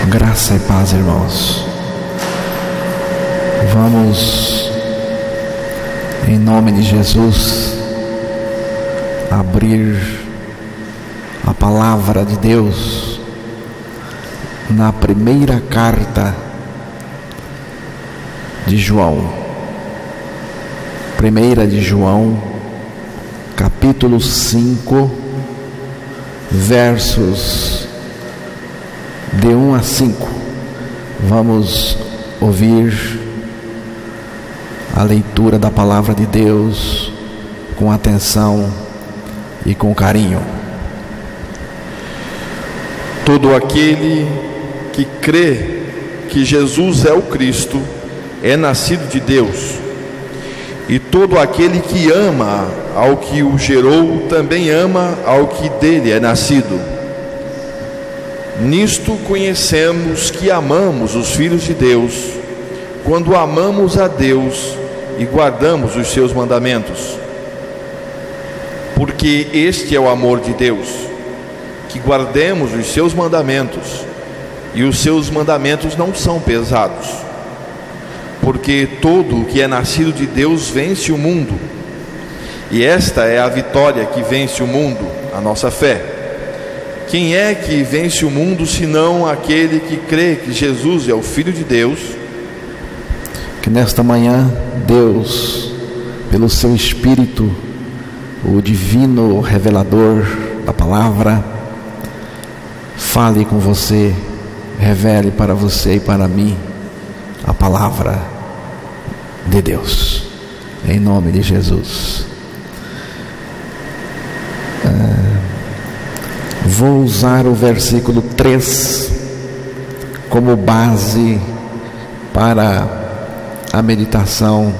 Graça e paz, irmãos. Vamos, em nome de Jesus, abrir a palavra de Deus na primeira carta de João. Primeira de João, capítulo 5, versos de 1 a 5. Vamos ouvir a leitura da palavra de Deus com atenção e com carinho. Todo aquele que crê que Jesus é o Cristo é nascido de Deus, e todo aquele que ama ao que o gerou também ama ao que dele é nascido. Nisto conhecemos que amamos os filhos de Deus, quando amamos a Deus e guardamos os seus mandamentos. Porque este é o amor de Deus, que guardemos os seus mandamentos, e os seus mandamentos não são pesados. Porque todo o que é nascido de Deus vence o mundo, e esta é a vitória que vence o mundo, a nossa fé. Quem é que vence o mundo, senão aquele que crê que Jesus é o Filho de Deus? Que nesta manhã Deus, pelo seu Espírito, o divino revelador da palavra, fale com você, revele para você e para mim a palavra de Deus, em nome de Jesus. Vou usar o versículo 3 como base para a meditação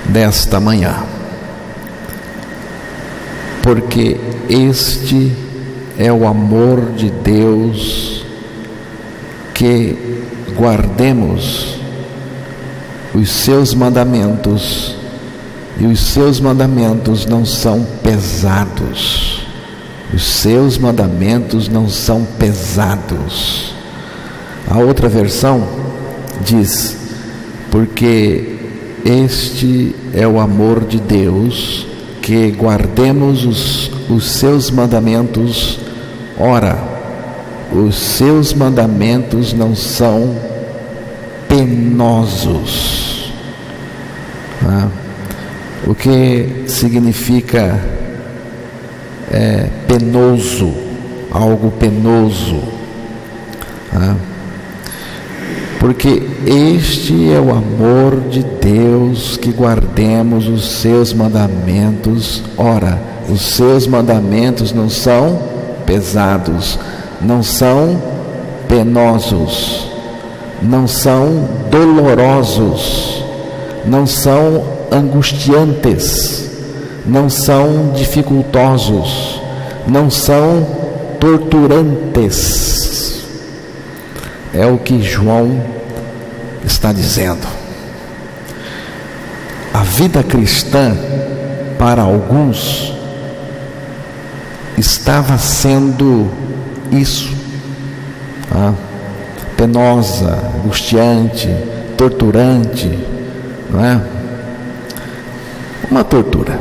desta manhã. Porque este é o amor de Deus, que guardemos os seus mandamentos, e os seus mandamentos não são pesados. Os seus mandamentos não são pesados. A outra versão diz: porque este é o amor de Deus, que guardemos os seus mandamentos. Ora, os seus mandamentos não são penosos. O que significa penoso? Algo penoso. Porque este é o amor de Deus, que guardemos os seus mandamentos. Ora, os seus mandamentos não são pesados, não são penosos, não são dolorosos, não são angustiantes, não são dificultosos, não são torturantes. É o que João está dizendo. A vida cristã, para alguns, estava sendo isso, penosa, angustiante, torturante, não é? Uma tortura.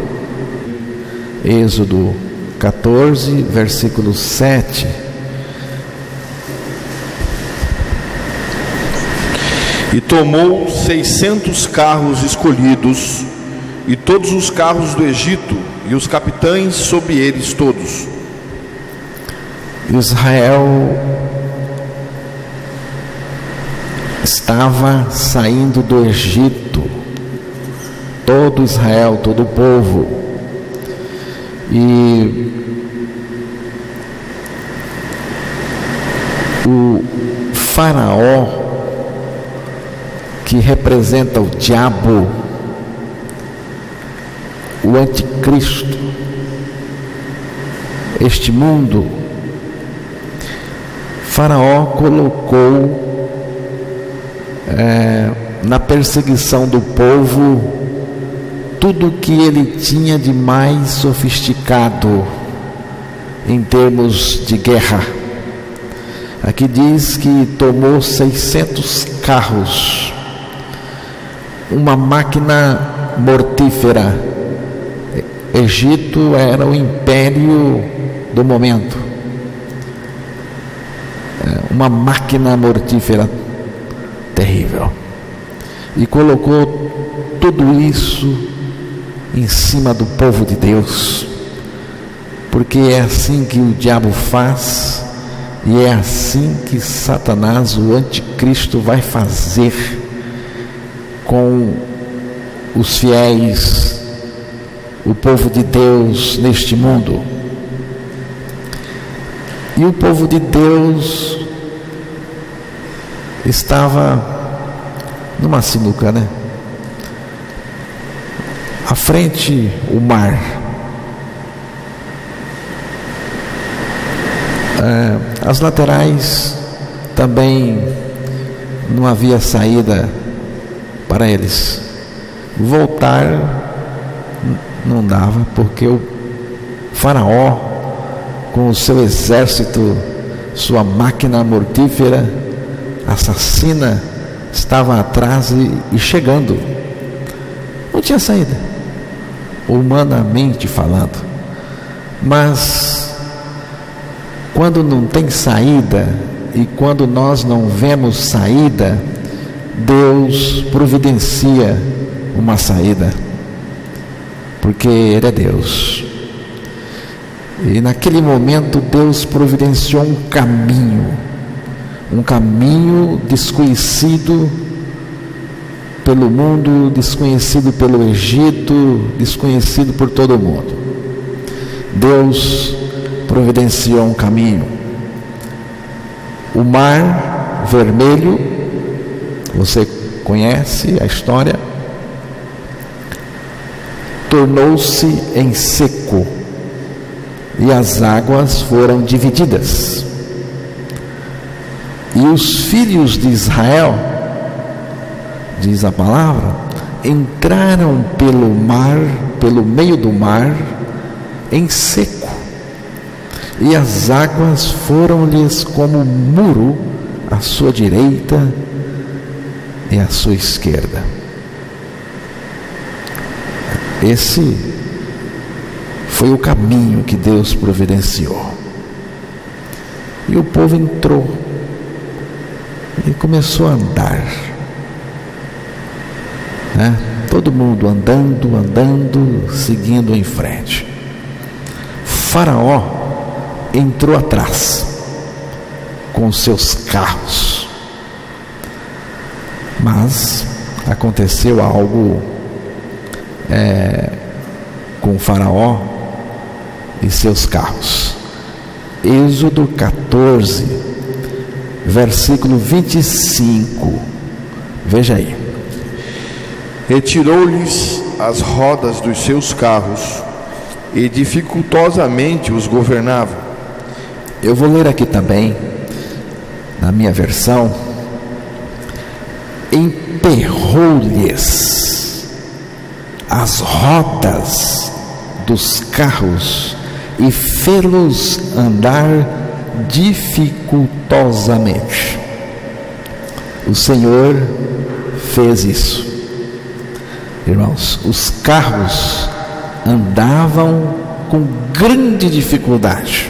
Êxodo 14, versículo 7. E tomou 600 carros escolhidos, e todos os carros do Egito, e os capitães sobre eles todos. Israel estava saindo do Egito, todo Israel, todo o povo, e o faraó, que representa o diabo, o anticristo, este mundo, Faraó colocou na perseguição do povo tudo que ele tinha de mais sofisticado em termos de guerra. Aqui diz que tomou 600 carros, uma máquina mortífera. Egito era o império do momento, uma máquina mortífera terrível, e colocou tudo isso em cima do povo de Deus, porque é assim que o diabo faz, e é assim que Satanás, o anticristo, vai fazer com os fiéis, o povo de Deus neste mundo. E o povo de Deus estava numa sinuca, né? À frente, o mar. As laterais também não havia saída para eles. Voltar não dava, porque o faraó, com o seu exército, sua máquina mortífera, assassina, estava atrás e chegando. Não tinha saída, humanamente falando. Mas quando não tem saída, e quando nós não vemos saída, Deus providencia uma saída, porque Ele é Deus. E naquele momento Deus providenciou um caminho desconhecido pelo mundo, desconhecido pelo Egito, desconhecido por todo mundo. Deus providenciou um caminho. O Mar Vermelho, você conhece a história, tornou-se em seco, e as águas foram divididas. E os filhos de Israel, diz a palavra, entraram pelo mar, pelo meio do mar, em seco, e as águas foram-lhes como muro à sua direita e à sua esquerda. Esse foi o caminho que Deus providenciou. E o povo entrou e começou a andar, né? Todo mundo andando, seguindo em frente. Faraó entrou atrás com seus carros, mas aconteceu algo com Faraó e seus carros. Êxodo 14, versículo 25, veja aí. Retirou-lhes as rodas dos seus carros e dificultosamente os governava. Eu vou ler aqui também, na minha versão: emperrou-lhes as rodas dos carros e fê-los andar dificultosamente. O Senhor fez isso, irmãos. Os carros andavam com grande dificuldade,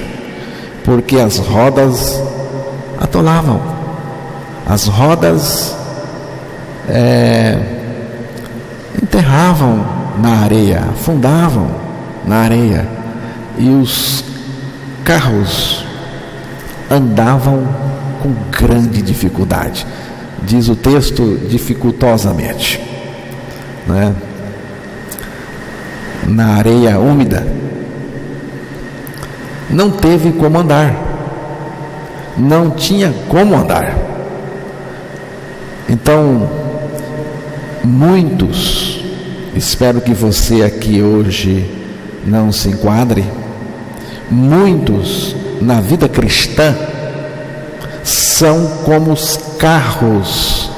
porque as rodas atolavam, as rodas enterravam na areia, afundavam na areia, e os carros andavam com grande dificuldade. Diz o texto, dificultosamente, né? Na areia úmida, não teve como andar, não tinha como andar. Então, muitos, espero que você aqui hoje não se enquadre, muitos na vida cristã são como os carros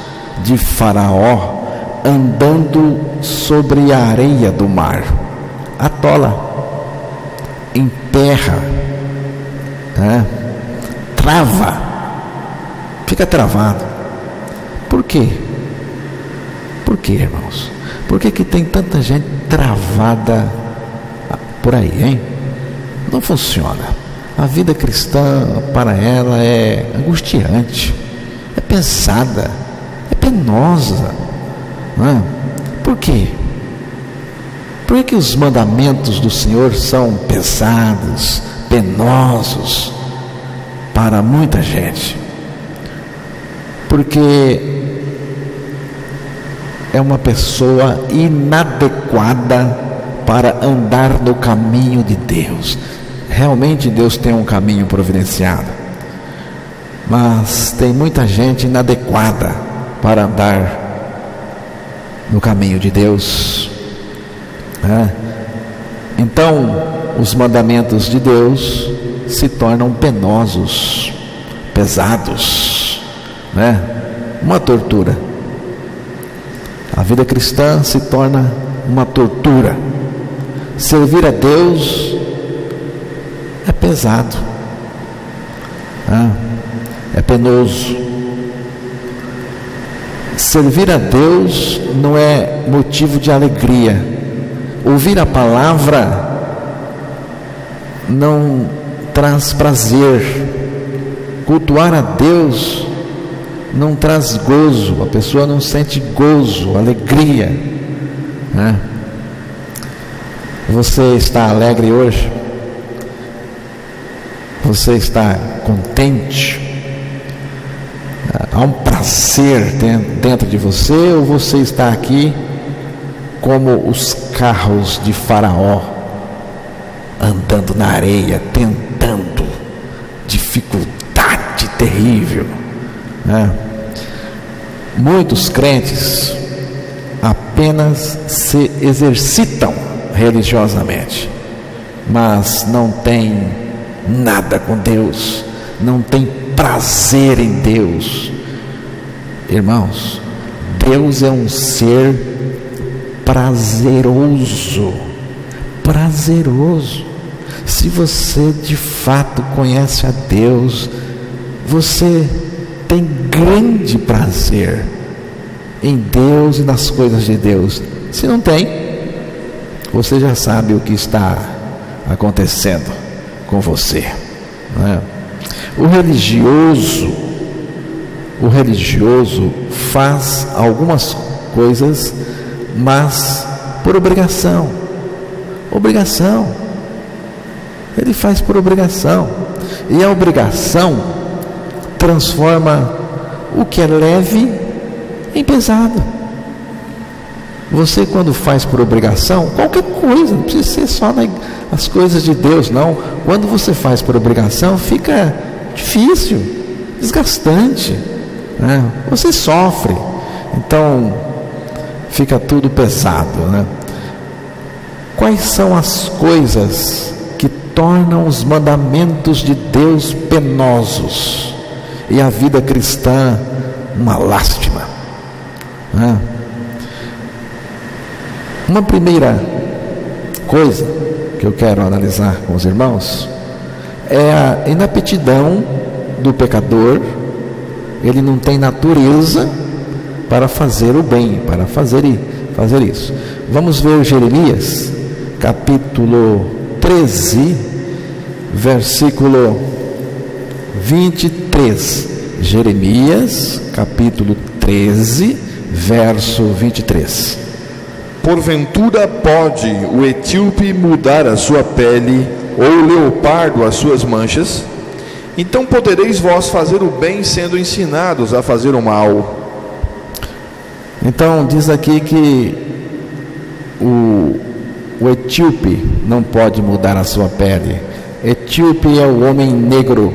de Faraó andando sobre a areia do mar. Atola, emperra, trava fica travado. Por quê? Por quê, irmãos? Por que tem tanta gente travada por aí, hein? Não funciona. A vida cristã, para ela, é angustiante, é pesada, é penosa, não é? Por quê? Por que os mandamentos do Senhor são pesados, penosos para muita gente? Porque é uma pessoa inadequada para andar no caminho de Deus. Realmente Deus tem um caminho providenciado, mas tem muita gente inadequada para andar no caminho de Deus. Então, os mandamentos de Deus se tornam penosos, pesados, uma tortura. A vida cristã se torna uma tortura. Servir a Deus é pesado, é penoso. Servir a Deus não é motivo de alegria. Ouvir a palavra não traz prazer. Cultuar a Deus não traz gozo. A pessoa não sente gozo, alegria. Você está alegre hoje? Você está contente? Há um prazer dentro de você, ou você está aqui como os carros de Faraó, andando na areia, tentando, dificuldade terrível, Muitos crentes apenas se exercitam religiosamente, mas não têm nada com Deus, não tem prazer em Deus. Irmãos, Deus é um ser prazeroso. Se você de fato conhece a Deus, você tem grande prazer em Deus e nas coisas de Deus. Se não tem, você já sabe o que está acontecendo com você, O religioso faz algumas coisas, mas por obrigação. Ele faz por obrigação, e a obrigação transforma o que é leve em pesado. Você, quando faz por obrigação, qualquer coisa, não precisa ser só as coisas de Deus, não. Quando você faz por obrigação, fica difícil, desgastante, Você sofre, então fica tudo pesado, Quais são as coisas que tornam os mandamentos de Deus penosos e a vida cristã uma lástima? Uma primeira coisa que eu quero analisar com os irmãos é a inaptidão do pecador. Ele não tem natureza para fazer o bem, para fazer isso. Vamos ver Jeremias, capítulo 13, versículo 23. Jeremias, capítulo 13, verso 23. Porventura pode o etíope mudar a sua pele, ou o leopardo as suas manchas? Então podereis vós fazer o bem, sendo ensinados a fazer o mal. Então diz aqui que o etíope não pode mudar a sua pele. Etíope é o homem negro.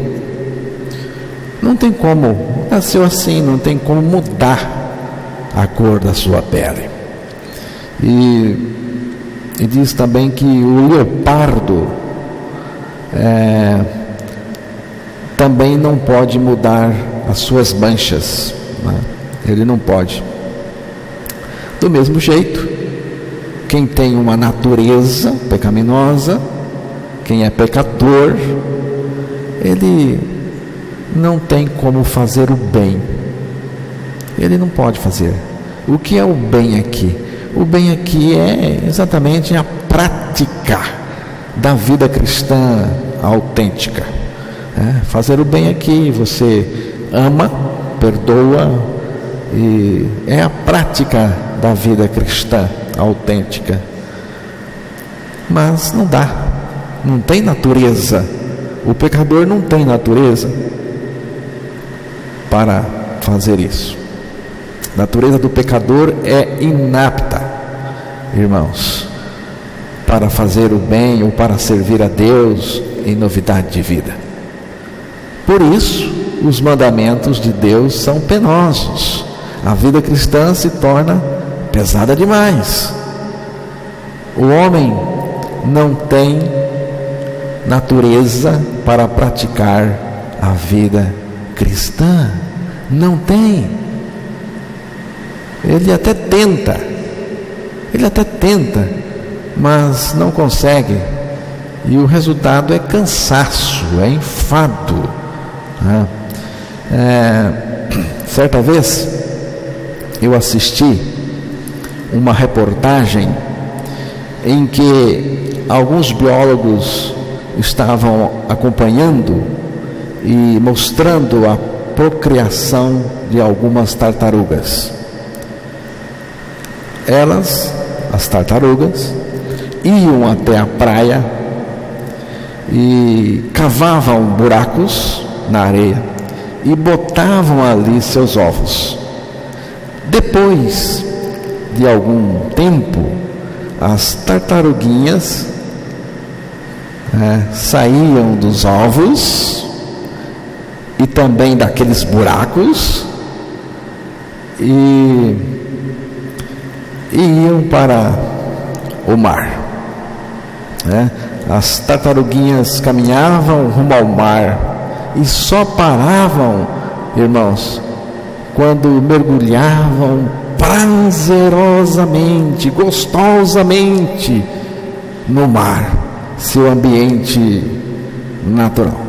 Não tem como, nasceu assim, não tem como mudar a cor da sua pele. E diz também que o leopardo também não pode mudar as suas manchas, Ele não pode. Do mesmo jeito, quem tem uma natureza pecaminosa, quem é pecador, ele não tem como fazer o bem. Ele não pode fazer. O que é o bem aqui? O bem aqui é exatamente a prática da vida cristã autêntica. Fazer o bem aqui, você ama, perdoa, e é a prática da vida cristã autêntica. Mas não dá, não tem natureza. O pecador não tem natureza para fazer isso. A natureza do pecador é inapta, irmãos, para fazer o bem ou para servir a Deus em novidade de vida. Por isso, os mandamentos de Deus são penosos. A vida cristã se torna pesada demais. O homem não tem natureza para praticar a vida cristã. Não tem. Ele até tenta, mas não consegue. E o resultado é cansaço, é enfado. Certa vez eu assisti uma reportagem em que alguns biólogos estavam acompanhando e mostrando a procriação de algumas tartarugas. As tartarugas, iam até a praia e cavavam buracos na areia e botavam ali seus ovos. Depois de algum tempo, as tartaruguinhas saíam dos ovos e também daqueles buracos e iam para o mar. As tartaruguinhas caminhavam rumo ao mar e só paravam, irmãos, quando mergulhavam prazerosamente, gostosamente no mar, seu ambiente natural.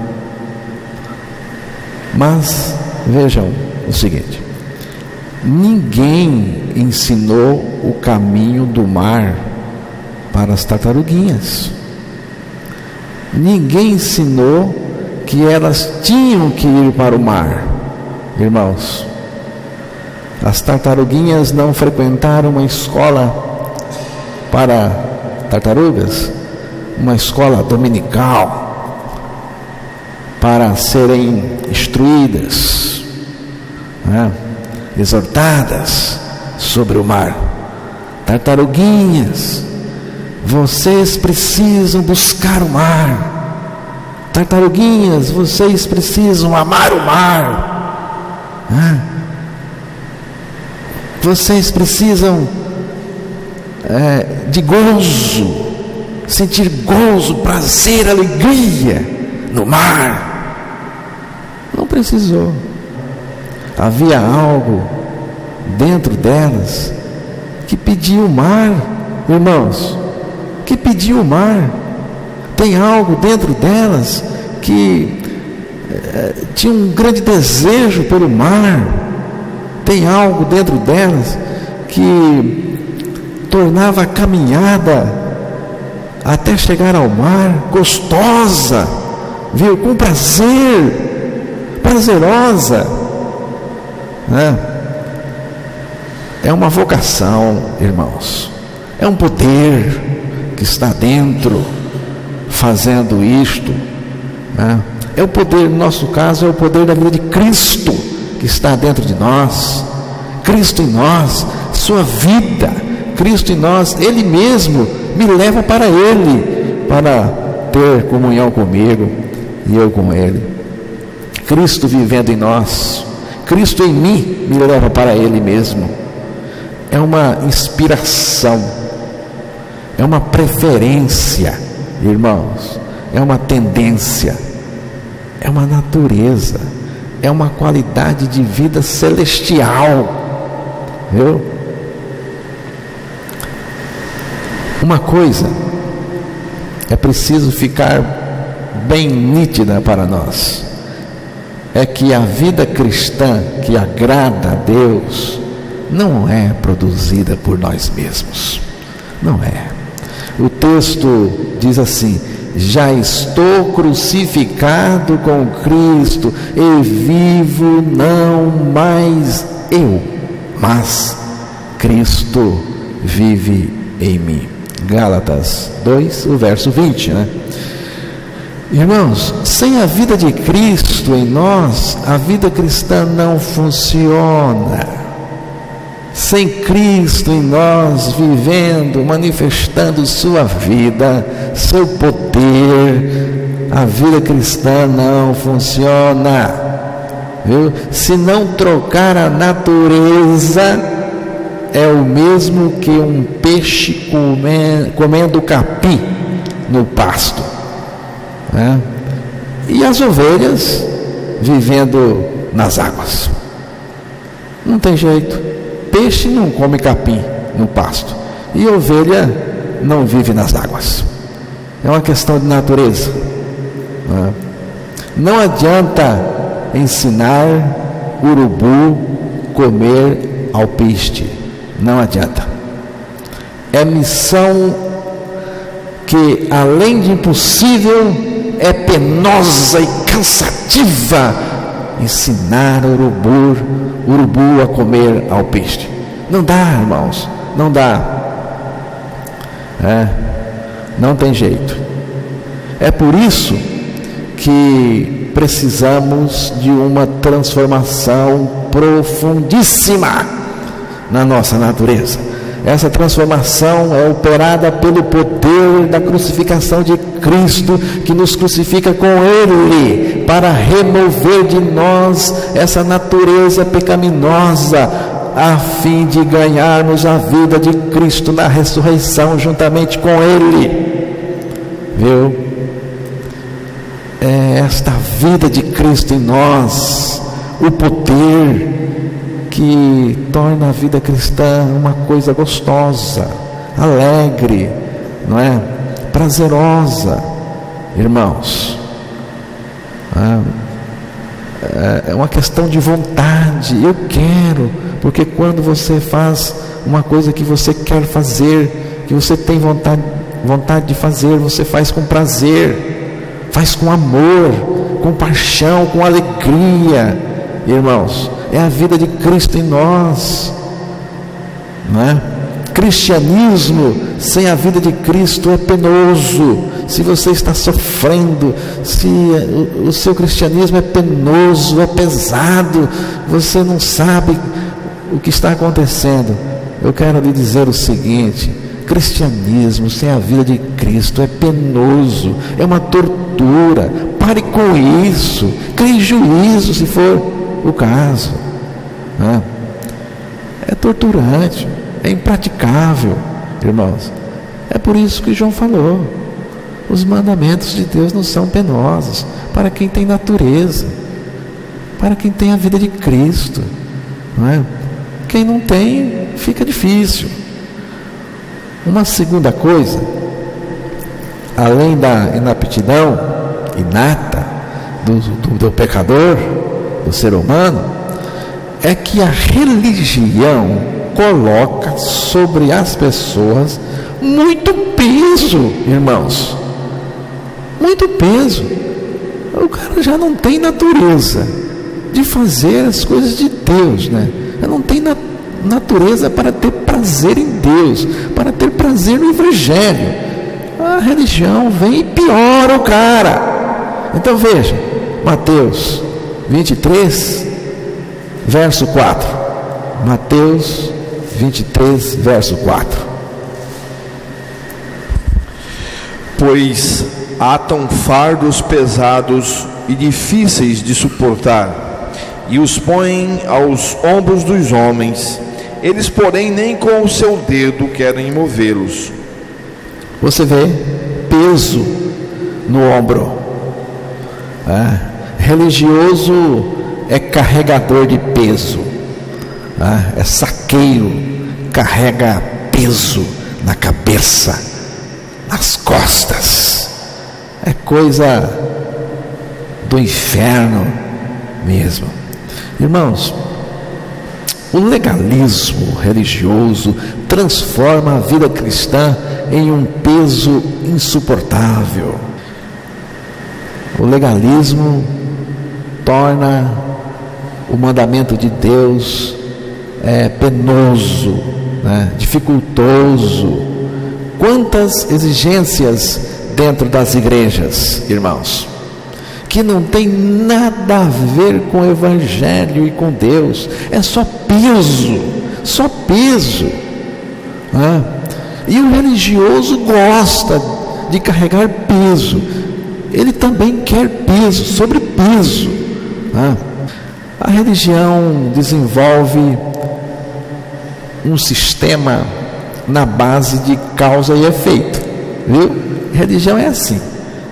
Mas vejam o seguinte: ninguém ensinou o caminho do mar para as tartaruguinhas. Ninguém ensinou que elas tinham que ir para o mar. Irmãos, as tartaruguinhas não frequentaram uma escola para tartarugas, uma escola dominical, para serem instruídas, exortadas sobre o mar. Tartaruguinhas, vocês precisam buscar o mar. Tartaruguinhas, vocês precisam amar o mar. Vocês precisam de gozo, sentir gozo, prazer, alegria no mar. Não precisou. Havia algo dentro delas que pedia o mar, irmãos, que pedia o mar. Tem algo dentro delas que tinha um grande desejo pelo mar. Tem algo dentro delas que tornava a caminhada até chegar ao mar gostosa, viu? Com prazer, prazerosa. É uma vocação, irmãos. É um poder que está dentro, fazendo isto. É o poder, no nosso caso, é o poder da vida de Cristo que está dentro de nós. Cristo em nós, sua vida, Cristo em nós, Ele mesmo me leva para Ele, para ter comunhão comigo e eu com Ele. Cristo vivendo em nós, Cristo em mim me leva para Ele mesmo. É uma inspiração, é uma preferência, irmãos, é uma tendência, é uma natureza, é uma qualidade de vida celestial, viu? Uma coisa é preciso ficar bem nítida para nós: é que a vida cristã que agrada a Deus não é produzida por nós mesmos. Não é. O texto diz assim: já estou crucificado com Cristo, e vivo não mais eu, mas Cristo vive em mim. Gálatas 2, o verso 20, né? Irmãos, sem a vida de Cristo em nós, a vida cristã não funciona. Sem Cristo em nós, vivendo, manifestando sua vida, seu poder, a vida cristã não funciona. Viu? Se não trocar a natureza, é o mesmo que um peixe comendo capim no pasto, né? E as ovelhas vivendo nas águas. Não tem jeito. Peixe não come capim no pasto, e ovelha não vive nas águas. É uma questão de natureza, né? Não adianta ensinar urubu comer alpiste. Não adianta. É missão que, além de impossível, é penosa e cansativa. Ensinar urubu a comer alpiste. Não dá, irmãos, não dá. Não tem jeito. É por isso que precisamos de uma transformação profundíssima na nossa natureza. Essa transformação é operada pelo poder da crucificação de Cristo, que nos crucifica com Ele, para remover de nós essa natureza pecaminosa, a fim de ganharmos a vida de Cristo na ressurreição juntamente com Ele. Viu? É esta vida de Cristo em nós, o poder que torna a vida cristã uma coisa gostosa, alegre, não é? Prazerosa, irmãos. É uma questão de vontade. Eu quero, porque quando você faz uma coisa que você quer fazer, que você tem vontade de fazer, você faz com prazer, faz com amor, com paixão, com alegria, irmãos. É a vida de Cristo em nós, não é? Cristianismo sem a vida de Cristo é penoso. Se você está sofrendo, se o seu cristianismo é penoso, é pesado, você não sabe o que está acontecendo, eu quero lhe dizer o seguinte: cristianismo sem a vida de Cristo é penoso, é uma tortura. Pare com isso, crie juízo se for o caso, né? É torturante, é impraticável, irmãos. É por isso que João falou: os mandamentos de Deus não são penosos para quem tem natureza, para quem tem a vida de Cristo, não é? Quem não tem, fica difícil. Uma segunda coisa, além da inaptidão inata do pecador, do ser humano, é que a religião coloca sobre as pessoas muito peso, irmãos, muito peso. O cara já não tem natureza de fazer as coisas de Deus, né? Já não tem natureza para ter prazer em Deus, para ter prazer no Evangelho. A religião vem e piora o cara. Então veja, Mateus 23, verso 4. Mateus 23, verso 4. Pois atam fardos pesados e difíceis de suportar, e os põem aos ombros dos homens. Eles, porém, nem com o seu dedo querem movê-los. Você vê peso no ombro. Religioso é carregador de peso, é saqueiro, carrega peso na cabeça, nas costas. É coisa do inferno, mesmo. Irmãos, o legalismo religioso transforma a vida cristã em um peso insuportável. O legalismo torna o mandamento de Deus penoso, né? Dificultoso. Quantas exigências dentro das igrejas, irmãos, que não tem nada a ver com o Evangelho e com Deus, é só peso, né? E o religioso gosta de carregar peso, ele também quer peso, sobre peso, né? A religião desenvolve um sistema na base de causa e efeito, viu? Religião é assim,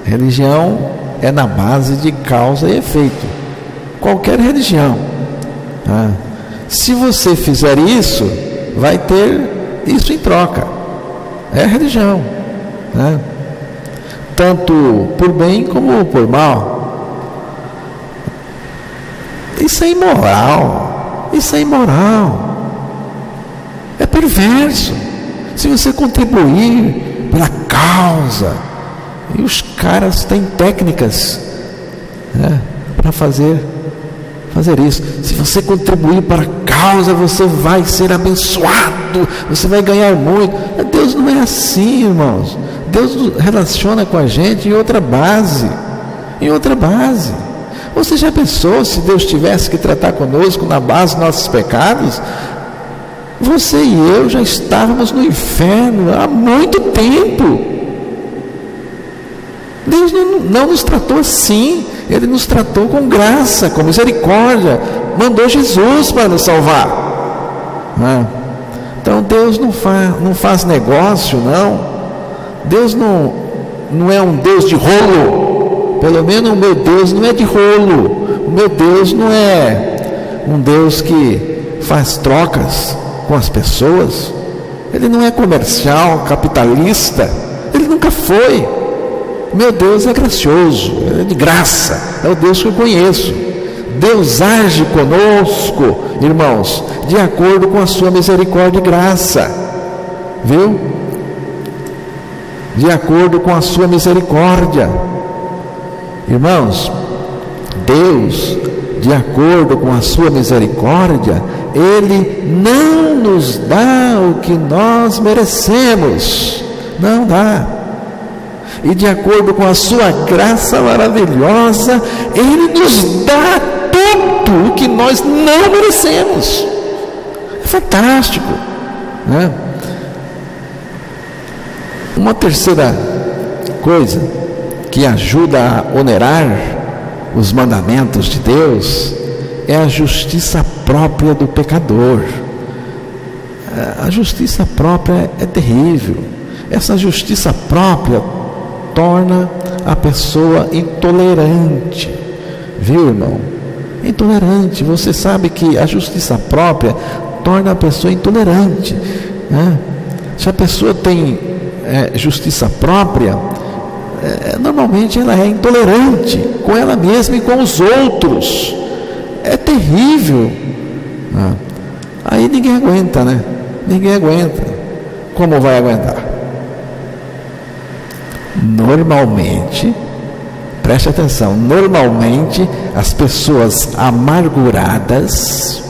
religião é na base de causa e efeito, qualquer religião, né? Se você fizer isso, vai ter isso em troca, é religião, né? Tanto por bem como por mal. Isso é imoral, é perverso. Se você contribuir para a causa, e os caras têm técnicas, né, para fazer isso. Se você contribuir para a causa, você vai ser abençoado, você vai ganhar muito. Deus não é assim, irmãos. Deus relaciona com a gente em outra base. Você já pensou se Deus tivesse que tratar conosco na base dos nossos pecados? Você e eu já estávamos no inferno há muito tempo. Deus não nos tratou assim. Ele nos tratou com graça, com misericórdia. Mandou Jesus para nos salvar, né? Então Deus não faz negócio, não. Deus não é um Deus de rolo. Pelo menos o meu Deus não é de rolo. O meu Deus não é um Deus que faz trocas com as pessoas. Ele não é comercial, capitalista. Ele nunca foi. Meu Deus é gracioso, é de graça. É o Deus que eu conheço. Deus age conosco, irmãos, de acordo com a sua misericórdia e graça. Viu? De acordo com a sua misericórdia. Irmãos, Deus, de acordo com a sua misericórdia, Ele não nos dá o que nós merecemos. Não dá. E de acordo com a sua graça maravilhosa, Ele nos dá tudo o que nós não merecemos. É fantástico, né? Uma terceira coisa que ajuda a onerar os mandamentos de Deus é a justiça própria do pecador. A justiça própria é terrível. Essa justiça própria torna a pessoa intolerante. Viu, irmão? Intolerante. Você sabe que a justiça própria torna a pessoa intolerante, né? Se a pessoa tem justiça própria, normalmente ela é intolerante com ela mesma e com os outros. É terrível, né? Aí ninguém aguenta, né? Ninguém aguenta. Como vai aguentar? Normalmente, preste atenção, normalmente as pessoas amarguradas,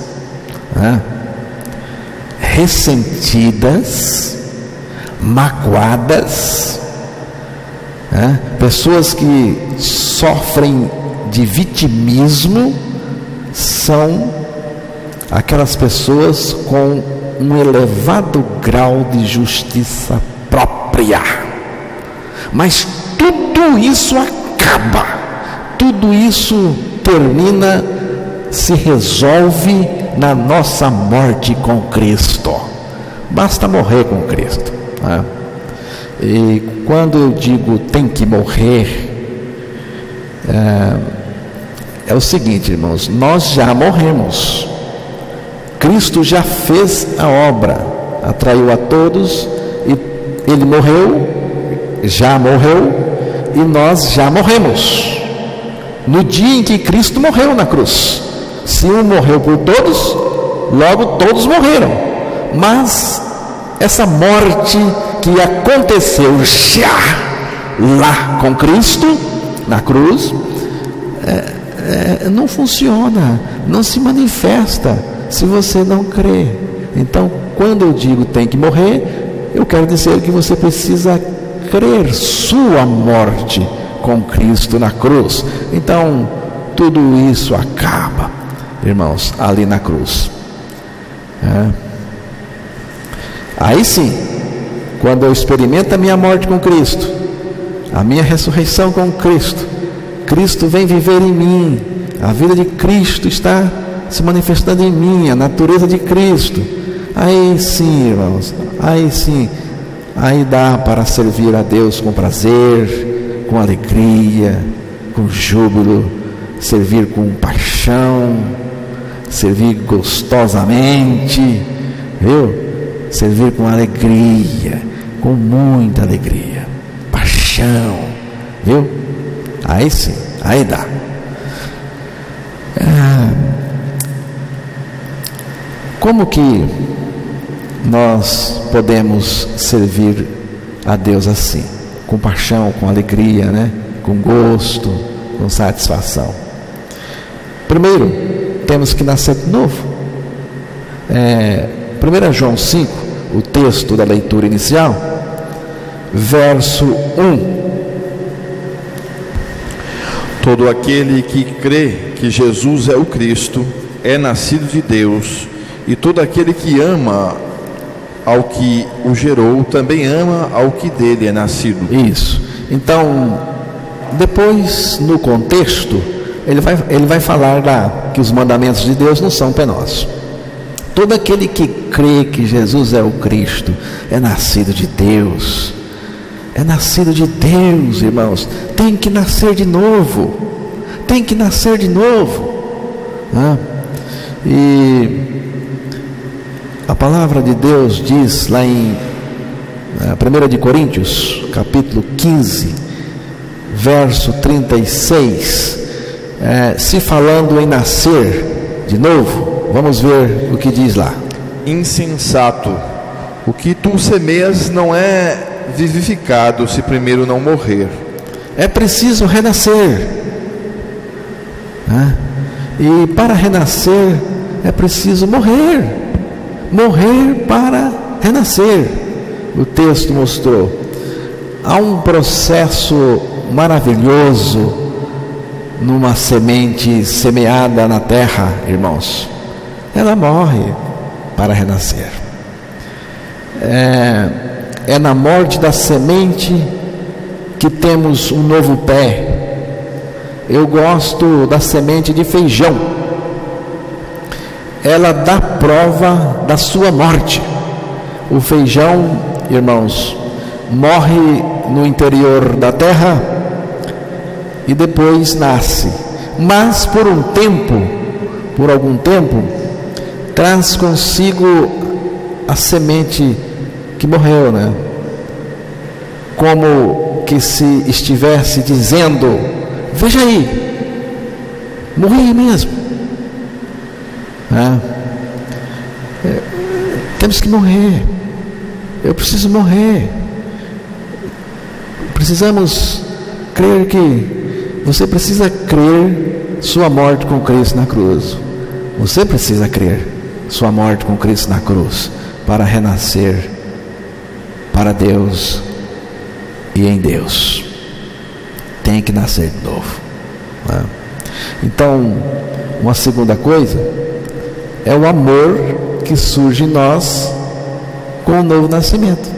né, ressentidas, magoadas, né, pessoas que sofrem de vitimismo, são aquelas pessoas com um elevado grau de justiça própria. Mas tudo isso acaba, tudo isso termina, se resolve na nossa morte com Cristo. Basta morrer com Cristo, né? E quando eu digo tem que morrer, é o seguinte, irmãos, nós já morremos. Cristo já fez a obra, atraiu a todos, e Ele morreu, já morreu, e nós já morremos. no dia em que Cristo morreu na cruz. Se um morreu por todos, logo todos morreram. Mas essa morte que aconteceu já lá com Cristo na cruz não funciona, não se manifesta se você não crê. Então, quando eu digo tem que morrer, eu quero dizer que você precisa crer sua morte com Cristo na cruz. Então, tudo isso acaba, irmãos, ali na cruz. Aí sim, quando eu experimento a minha morte com Cristo, a minha ressurreição com Cristo, Cristo vem viver em mim, a vida de Cristo está se manifestando em mim, a natureza de Cristo. Aí sim, irmãos, aí sim, aí dá para servir a Deus com prazer, com alegria, com júbilo, servir com paixão, servir gostosamente, viu? Servir com alegria, com muita alegria, paixão, viu? Aí sim, aí dá. Como que nós podemos servir a Deus assim? Com paixão, com alegria, né? Com gosto, com satisfação. Primeiro, temos que nascer de novo. 1 João 5, o texto da leitura inicial, verso 1. Todo aquele que crê que Jesus é o Cristo é nascido de Deus, e todo aquele que ama ao que o gerou também ama ao que dele é nascido. Isso. Então, depois, no contexto, ele vai falar que os mandamentos de Deus não são penosos. Todo aquele que crê que Jesus é o Cristo é nascido de Deus. É nascido de Deus, irmãos. Tem que nascer de novo. Tem que nascer de novo. E a palavra de Deus diz lá em 1 de Coríntios, capítulo 15, verso 36, se falando em nascer de novo, vamos ver o que diz lá. Insensato, o que tu semeias não é vivificado se primeiro não morrer. É preciso renascer, e para renascer é preciso morrer para renascer. O texto mostrou, há um processo maravilhoso numa semente semeada na terra, irmãos. Ela morre para renascer. É na morte da semente que temos um novo pé. Eu gosto da semente de feijão. Ela dá prova da sua morte. O feijão, irmãos, morre no interior da terra e depois nasce. Mas por algum tempo, traz consigo a semente que morreu, né? Como que se estivesse dizendo: veja aí, morri mesmo. Temos que morrer. Eu preciso morrer. Precisamos crer que você precisa crer sua morte com Cristo na cruz. Você precisa crer sua morte com Cristo na cruz para renascer para Deus e em Deus. Tem que nascer de novo. Então, uma segunda coisa é o amor que surge em nós com o novo nascimento.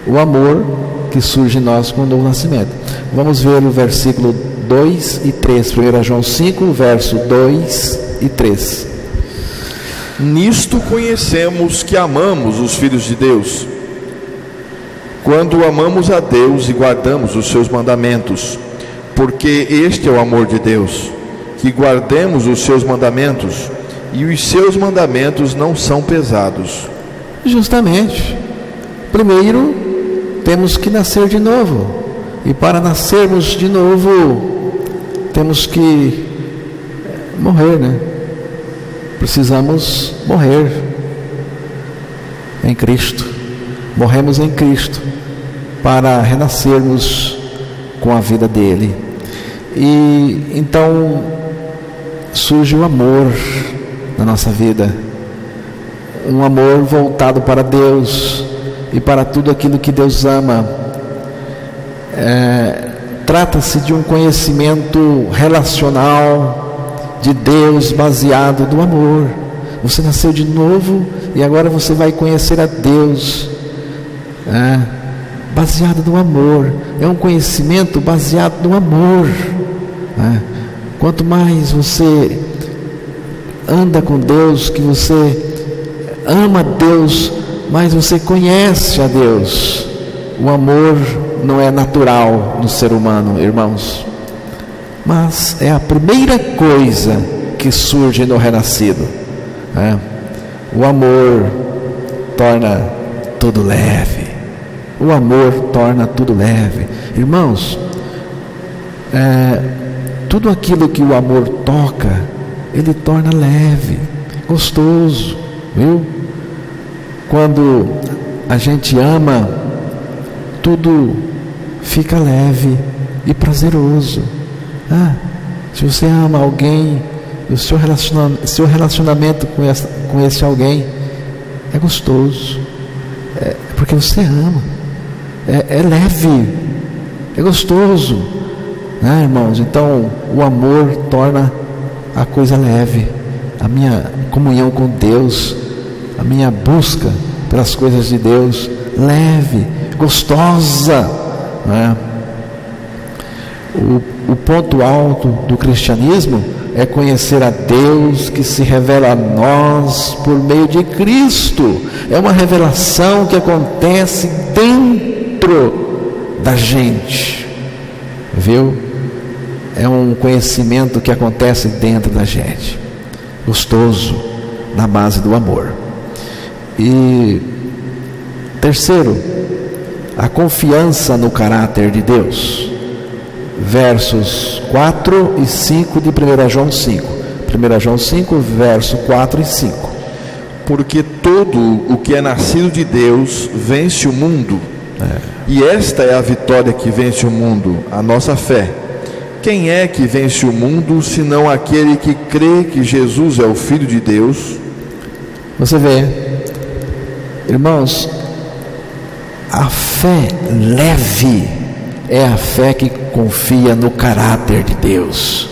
O amor que surge em nós com o novo nascimento. Vamos ver o versículo 2 e 3, 1 João 5, verso 2 e 3. Nisto conhecemos que amamos os filhos de Deus, quando amamos a Deus e guardamos os seus mandamentos, porque este é o amor de Deus, que guardemos os seus mandamentos, e os seus mandamentos não são pesados. Justamente. Primeiro, temos que nascer de novo. E para nascermos de novo, temos que morrer, né? Precisamos morrer em Cristo. Morremos em Cristo para renascermos com a vida dele. E então surge o amor na nossa vida, um amor voltado para Deus e para tudo aquilo que Deus ama. Trata-se de um conhecimento relacional de Deus baseado no amor. Você nasceu de novo e agora você vai conhecer a Deus, baseado no amor. É um conhecimento baseado no amor. Quanto mais você anda com Deus, que você ama Deus, mais você conhece a Deus. O amor não é natural no ser humano, irmãos, mas é a primeira coisa que surge no renascido. O amor torna tudo leve. O amor torna tudo leve. Irmãos, tudo aquilo que o amor toca, ele torna leve, gostoso, viu? Quando a gente ama, tudo fica leve e prazeroso. Se você ama alguém, o seu relacionamento com esse alguém é gostoso, porque você ama, é leve, é gostoso, né, irmãos? Então o amor torna a coisa leve. A minha comunhão com Deus, a minha busca pelas coisas de Deus, leve, gostosa, né? O ponto alto do cristianismo é conhecer a Deus que se revela a nós por meio de Cristo. É uma revelação que acontece dentro da gente, viu? É um conhecimento que acontece dentro da gente, gostoso, na base do amor. E terceiro, a confiança no caráter de Deus. Versos 4 e 5 de 1 João 5. 1 João 5, verso 4 e 5. Porque todo o que é nascido de Deus vence o mundo. E esta é a vitória que vence o mundo, a nossa fé. Quem é que vence o mundo, senão aquele que crê que Jesus é o Filho de Deus? Você vê, irmãos, a fé leve é a fé que confia no caráter de Deus.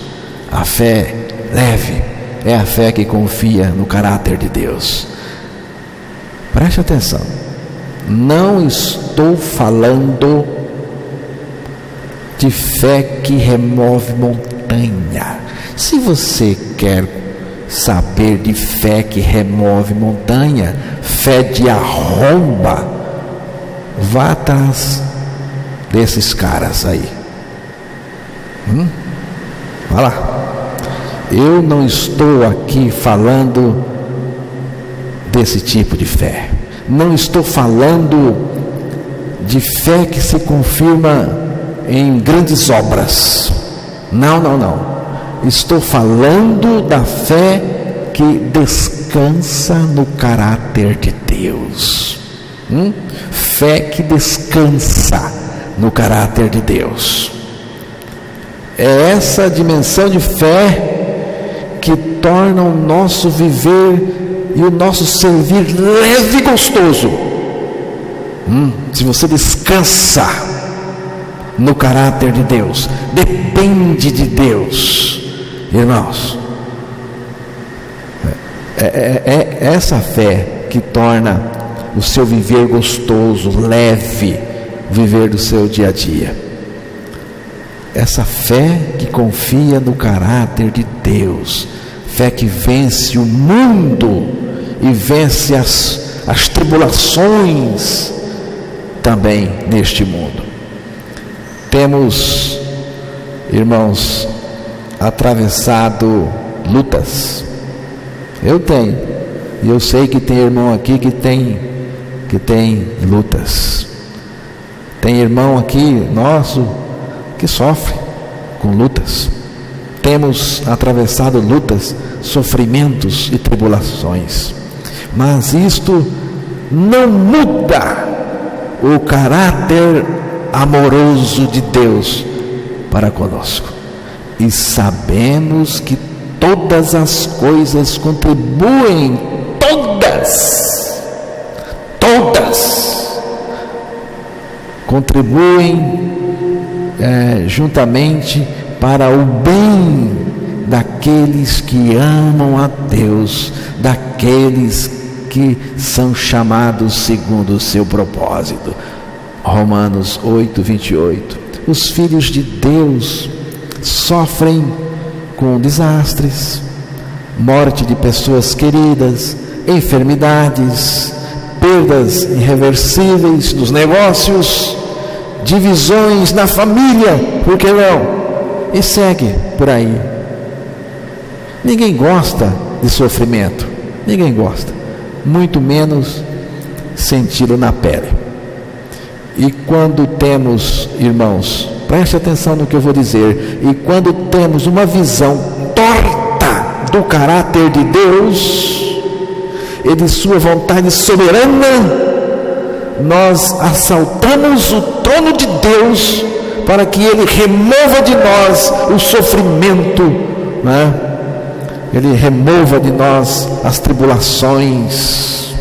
A fé leve é a fé que confia no caráter de Deus. Preste atenção, não estou falando de fé que remove montanha. Se você quer saber de fé que remove montanha, fé de arromba, vá atrás desses caras aí. Vá lá. Eu não estou aqui falando desse tipo de fé. Não estou falando de fé que se confirma em grandes obras. Não. Estou falando da fé que descansa no caráter de Deus. Fé que descansa no caráter de Deus. É essa dimensão de fé que torna o nosso viver e o nosso servir leve e gostoso. Se você descansa no caráter de Deus, depende de Deus, irmãos, é essa fé que torna o seu viver gostoso, leve, viver do seu dia a dia. Essa fé que confia no caráter de Deus, fé que vence o mundo e vence as tribulações também neste mundo. Temos, irmãos, atravessado lutas. Eu tenho, e eu sei que tem irmão aqui que tem lutas. Tem irmão aqui nosso que sofre com lutas, temos atravessado lutas, sofrimentos e tribulações, mas isto não muda o caráter amoroso de Deus para conosco. E sabemos que todas as coisas contribuem, todas contribuem juntamente para o bem daqueles que amam a Deus, daqueles que são chamados segundo o seu propósito. Romanos 8:28. Os filhos de Deus sofrem com desastres, morte de pessoas queridas, enfermidades, perdas irreversíveis nos negócios, divisões na família, por que não? E segue por aí. Ninguém gosta de sofrimento, ninguém gosta, muito menos senti-lo na pele. E quando temos, irmãos, preste atenção no que eu vou dizer, e quando temos uma visão torta do caráter de Deus e de sua vontade soberana, nós assaltamos o trono de Deus para que Ele remova de nós o sofrimento, né? Ele remova de nós as tribulações.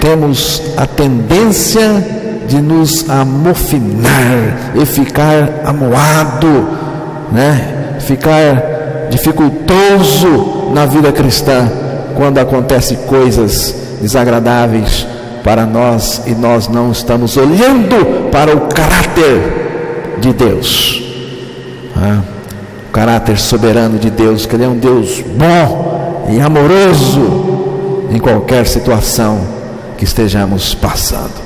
Temos a tendência de nos amofinar e ficar amuado, né? Ficar dificultoso na vida cristã quando acontecem coisas desagradáveis para nós e nós não estamos olhando para o caráter de Deus, o caráter soberano de Deus, que Ele é um Deus bom e amoroso em qualquer situação que estejamos passando.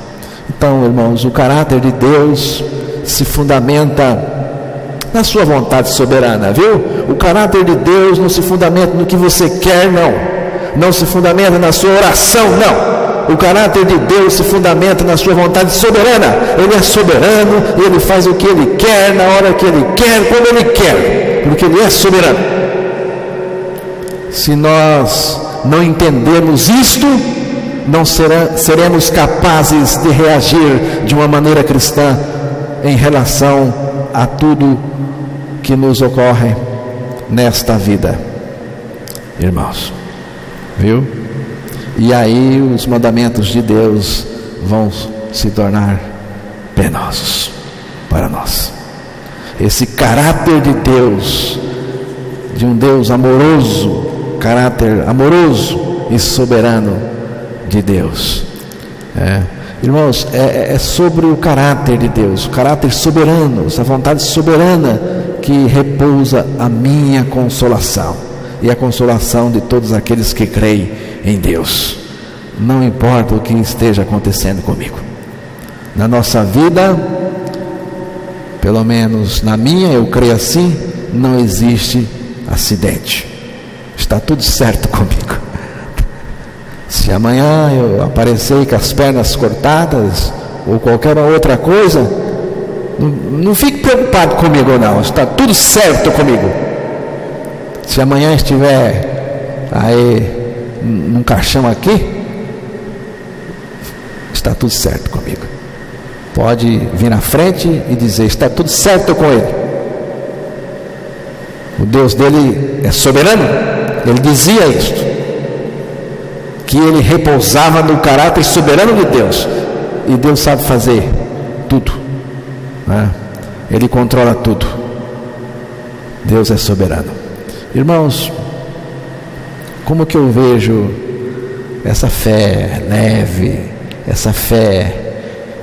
Então, irmãos, o caráter de Deus se fundamenta na sua vontade soberana, viu? O caráter de Deus não se fundamenta no que você quer, não se fundamenta na sua oração, não. O caráter de Deus se fundamenta na sua vontade soberana. Ele é soberano e Ele faz o que Ele quer, na hora que Ele quer, quando Ele quer, porque Ele é soberano. Se nós não entendermos isto, não seremos capazes de reagir de uma maneira cristã em relação a tudo que nos ocorre nesta vida, irmãos, viu? E aí os mandamentos de Deus vão se tornar penosos para nós. Esse caráter de Deus, de um Deus amoroso, caráter amoroso e soberano de Deus, irmãos, é sobre o caráter de Deus, o caráter soberano, essa vontade soberana que repousa a minha consolação e a consolação de todos aqueles que creem em Deus. Não importa o que esteja acontecendo comigo na nossa vida, pelo menos na minha, eu creio assim, não existe acidente, está tudo certo comigo. Se amanhã eu aparecer com as pernas cortadas ou qualquer outra coisa, não fique preocupado comigo não, está tudo certo comigo. Se amanhã estiver aí num caixão aqui, está tudo certo comigo. Pode vir na frente e dizer, está tudo certo com ele. O Deus dele é soberano. Ele dizia isto, que ele repousava no caráter soberano de Deus, e Deus sabe fazer tudo, né? Ele controla tudo. Deus é soberano. Irmãos, como que eu vejo essa fé leve, essa fé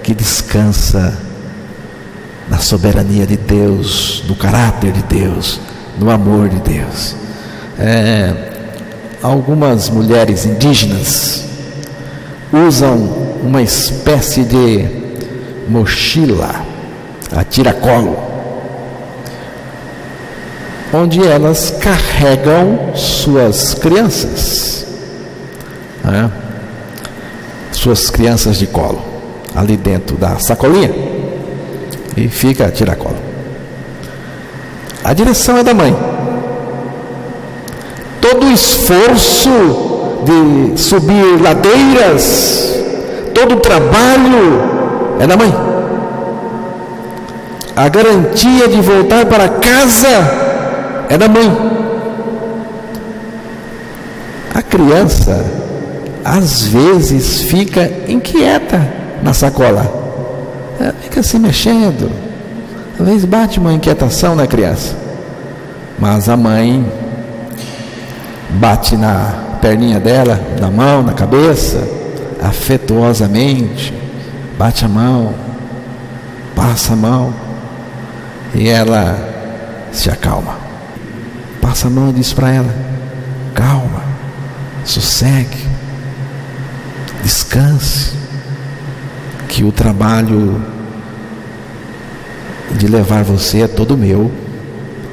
que descansa na soberania de Deus, no caráter de Deus, no amor de Deus? Algumas mulheres indígenas usam uma espécie de mochila, a tiracolo, onde elas carregam suas crianças, suas crianças de colo, ali dentro da sacolinha, e fica a tiracolo. A direção é da mãe. Todo o esforço de subir ladeiras, todo o trabalho é da mãe. A garantia de voltar para casa é da mãe. A criança às vezes fica inquieta na sacola, fica se mexendo, às vezes bate uma inquietação na criança, mas a mãe bate na perninha dela, na mão, na cabeça, afetuosamente, bate a mão, passa a mão, e ela se acalma, passa a mão e diz para ela: calma, sossegue, descanse, que o trabalho de levar você é todo meu,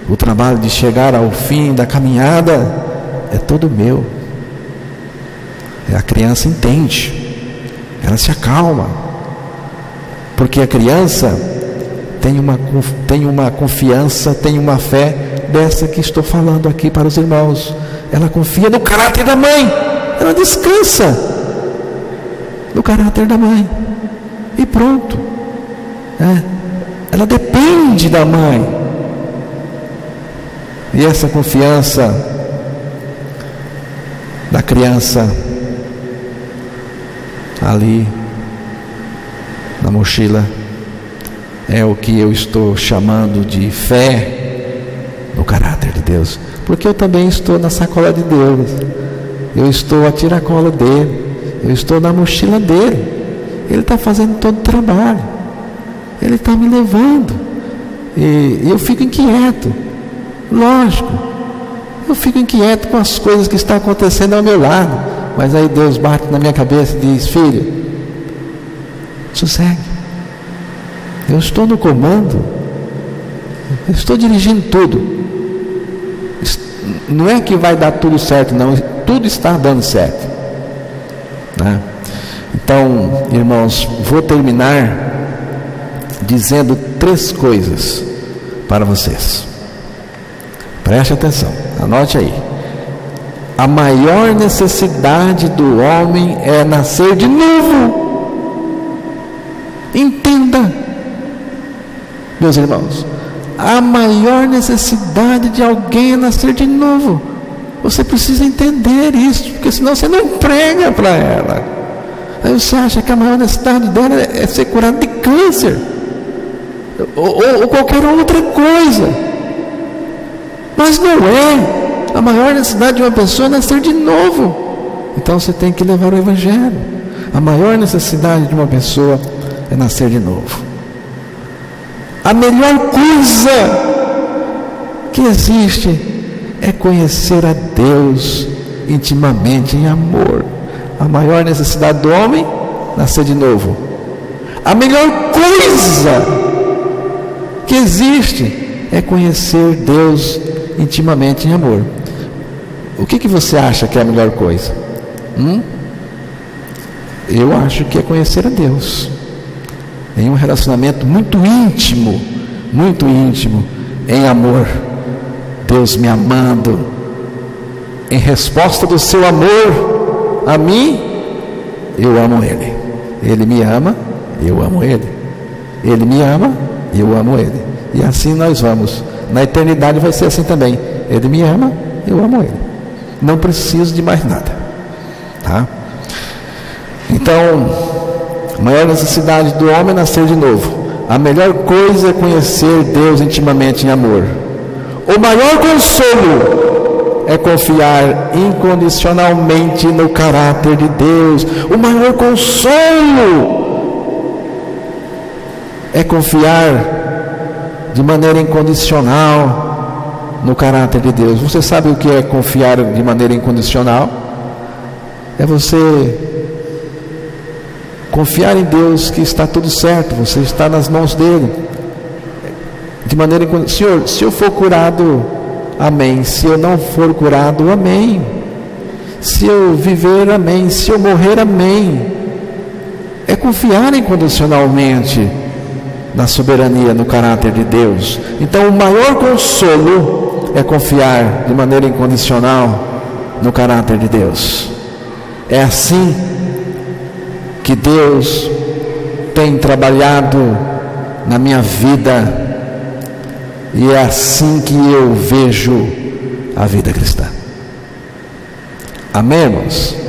o trabalho de chegar ao fim da caminhada é todo meu. A criança entende, ela se acalma, porque a criança tem uma confiança, tem uma fé dessa que estou falando aqui para os irmãos. Ela confia no caráter da mãe, ela descansa no caráter da mãe e pronto. Ela depende da mãe, e essa confiança da criança ali na mochila é o que eu estou chamando de fé no caráter de Deus, porque eu também estou na sacola de Deus, eu estou a tiracola dele, eu estou na mochila dele, ele está fazendo todo o trabalho, ele está me levando, e eu fico inquieto, lógico, eu fico inquieto com as coisas que estão acontecendo ao meu lado, mas aí Deus bate na minha cabeça e diz: filho, sossegue, eu estou no comando, eu estou dirigindo tudo, não é que vai dar tudo certo, não, tudo está dando certo, né? Então, irmãos, vou terminar dizendo 3 coisas para vocês. Preste atenção, anote aí. A maior necessidade do homem é nascer de novo. Entenda, meus irmãos, a maior necessidade de alguém é nascer de novo. Você precisa entender isso, porque senão você não prega para ela. Aí você acha que a maior necessidade dela é ser curada de câncer, ou qualquer outra coisa. Mas não é. A maior necessidade de uma pessoa é nascer de novo. Então você tem que levar o Evangelho. A maior necessidade de uma pessoa é nascer de novo. A melhor coisa que existe é conhecer a Deus intimamente em amor. A maior necessidade do homem, nascer de novo. A melhor coisa que existe é conhecer Deus intimamente em amor. O que você acha que é a melhor coisa? Eu acho que é conhecer a Deus em um relacionamento muito íntimo, em amor. Deus me amando, em resposta do seu amor a mim, eu amo Ele. Ele me ama, eu amo Ele. Ele me ama, eu amo Ele. E assim nós vamos. Na eternidade vai ser assim também. Ele me ama, eu amo Ele. Não preciso de mais nada, tá? Então, a maior necessidade do homem é nascer de novo. A melhor coisa é conhecer Deus intimamente em amor. O maior consolo é confiar incondicionalmente no caráter de Deus. O maior consolo é confiar de maneira incondicional no caráter de Deus. Você sabe o que é confiar de maneira incondicional? É você confiar em Deus que está tudo certo, você está nas mãos dele. De maneira incondicional. Senhor, se eu for curado, amém. Se eu não for curado, amém. Se eu viver, amém. Se eu morrer, amém. É confiar incondicionalmente na soberania, no caráter de Deus. Então o maior consolo é confiar de maneira incondicional no caráter de Deus. É assim que Deus tem trabalhado na minha vida, e é assim que eu vejo a vida cristã. Amém, irmãos?